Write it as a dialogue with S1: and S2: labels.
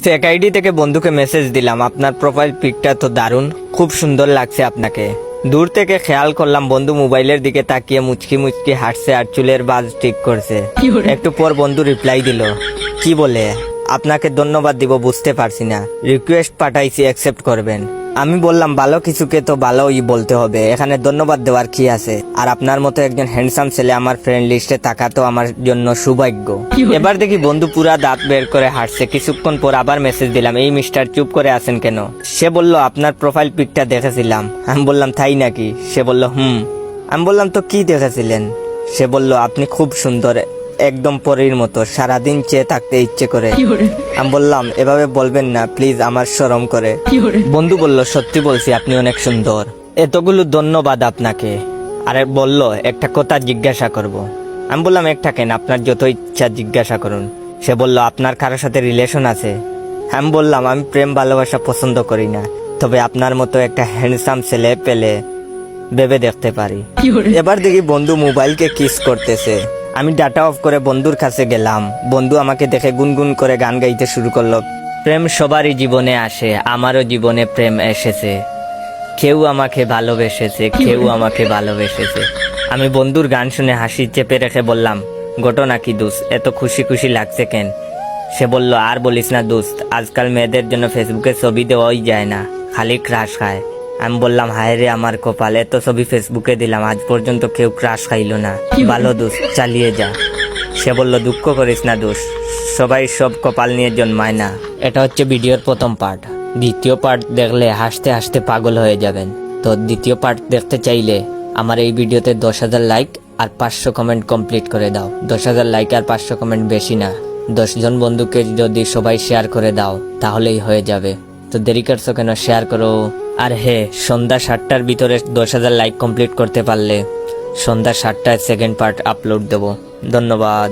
S1: Fake ID থেকে বন্ধুকে message দিলাম, আপনার প্রোফাইল পিকটা তো দারুণ, খুব সুন্দর লাগছে আপনাকে। দূর থেকে খেয়াল করলাম বন্ধু মোবাইলের দিকে তাকিয়ে মুচকি মুচকি হাসছে আর চুলের বাজ ঠিক করছে। একটু পর বন্ধু রিপ্লাই দিল, কি বলে আপনাকে ধন্যবাদ দিব বুঝতে পারছি না, রিকোয়েস্ট পাঠাইছি অ্যাকসেপ্ট করবেন। আমি বললাম ভালো কিছুকে তো ভালোই বলতে হবে, এখানে ধন্যবাদ দেওয়ার কি আছে, আর আপনার মতো একজন হ্যান্ডসাম ছেলে আমার ফ্রেন্ড লিস্টে থাকা তো আমার জন্য সৌভাগ্য। এবার দেখি বন্ধু পুরা দাঁত বের করে হাঁটছে। কিছুক্ষণ পর আবার মেসেজ দিলাম, এই মিস্টার চুপ করে আছেন কেন? সে বলল আপনার প্রোফাইল পিকটা দেখেছিলাম। আমি বললাম তাই নাকি? সে বলল হুম। আমি বললাম তো কি দেখেছিলেন? সে বলল আপনি খুব সুন্দর, একদম পরীর মতো, সারাদিন চেয়ে থাকতে ইচ্ছে করে। আমি বললাম এভাবে বলবেন না প্লিজ, আমার শরম করে। বন্ধু বলল সত্যি বলছি, আপনি অনেক সুন্দর। এতগুলো ধন্যবাদ আপনাকে। আরে বলল একটা কথা জিজ্ঞাসা করব। আমি বললাম একটা কেন, আপনার যত ইচ্ছা জিজ্ঞাসা করুন। সে বলল আপনার কারোর সাথে রিলেশন আছে? আমি বললাম আমি প্রেম ভালোবাসা পছন্দ করি না, তবে আপনার মতো একটা হ্যান্ডসাম ছেলে পেলে ভেবে দেখতে পারি। এবার দেখি বন্ধু মোবাইলকে কিস করতেছে। আমি ডাটা অফ করে বন্ধুর কাছে গেলাম। বন্ধু আমাকে দেখে গুনগুন করে গান গাইতে শুরু করলো। প্রেম সবারই জীবনে আসে, আমারও জীবনে প্রেম এসেছে, কেউ আমাকে ভালোবেসেছে, কেউ আমাকে ভালোবেসেছে। আমি বন্ধুর গান শুনে হাসি চেপে রেখে বললাম ঘটনা কি দোস্ত, এত খুশি খুশি লাগছে কেন? সে বলল আর বলিস না দোস্ত, আজকাল মেয়েদের জন্য ফেসবুকে ছবি দেওয়াই যায় না, খালি ক্রাশ খায়। আমি বললাম হায় রে আমার কপাল, এত ছবি ফেসবুকে দিলাম, আজ পর্যন্ত কেউ ক্রাশ খাইলো না। ভালো দোস্ত, চালিয়ে যা। সে বলল দুঃখ করিস না দোস্ত, সবাই সব কপাল নিয়ে জন্মায় না। এটা হচ্ছে ভিডিওর প্রথম পার্ট। দ্বিতীয় পার্ট দেখলে হাসতে হাসতে পাগল হয়ে যাবেন। তো দ্বিতীয় পার্ট দেখতে চাইলে আমার এই ভিডিওতে 10,000 লাইক আর 500 কমেন্ট কমপ্লিট করে দাও। 10,000 লাইক আর 500 কমেন্ট বেশি না, 10 জন বন্ধুকে যদি সবাই শেয়ার করে দাও তাহলেই হয়ে যাবে। তো দেরি করছো কেন, শেয়ার করো। আর হ্যাঁ, সন্ধ্যা 7টার ভিতরে 10,000 লাইক কমপ্লিট করতে পারলে সন্ধ্যা 7টায় সেকেন্ড পার্ট আপলোড দেব। ধন্যবাদ।